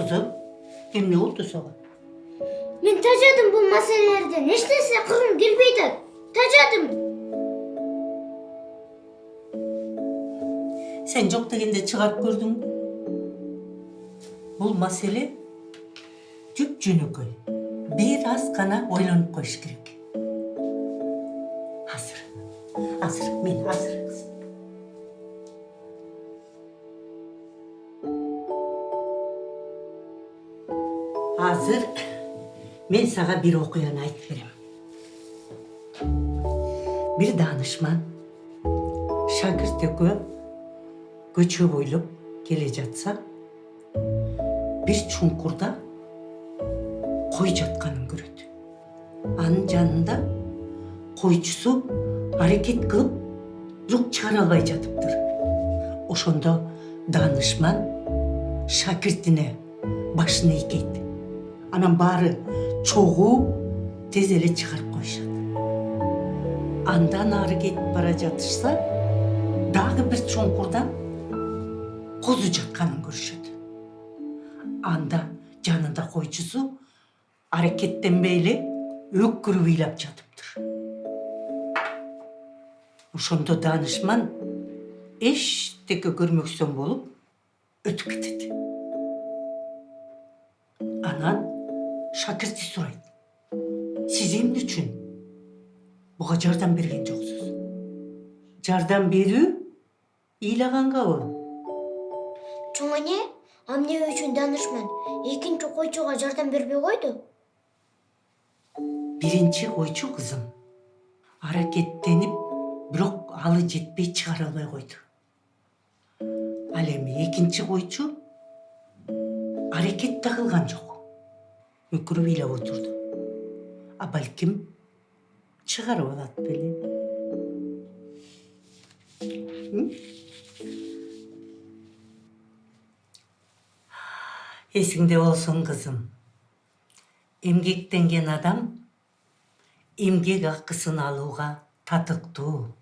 Kızım, ne oldu sana? Men tajadım bu meselelerden. Neştese kırım gelmeydi. Tajadım. Sen çok degende çıkarıp gördün mü? Bu mesele tüp-cünükü. Biraz kana oylanıp koyuş gerek. Hazır. Hazır, men hazır kızım. Hazır. Men sana bir okuyan ayt verem. Bir danışman şagirtege göçü boylup gele жатса, bir çunkurda koy жатқанын көрөт. Анын жанында койчусу аракет кылып жок чыгара албай жатыптыр. Ошондо данышман шакиртине башын ийкейт. Анан баары чогуу тез эле чыгарып коюшат. Андан ары кетип бара жатышса, дагы бир чуңкурдан козу жатканын көрүшөт. Анда жанында койчусу аракеттенбей эле өкүрүп ыйлап жатыптыр. Ошондо данышман эчтеке көрмөксөн болуп өтүп кетет. Анан шакирти сурайт: "Сиз эмне үчүн буга жардам берген жоксуз?" Жардам берүү ыйлагангабы? Чоң эне, эмне үчүн данышман экинчи койчуга жардам бербей койду? Биринчи койчу кызым аракеттенип, бирок алы жетпей чыгара албай койду. Ал эми экинчи койчу аракет да кылган жок. Өкүрүп ыйлап отурду. А балким чыгарып алат беле. Эсиңде болсун кызым. Эмгектенген адам эмгек акысын алууга татыктуу.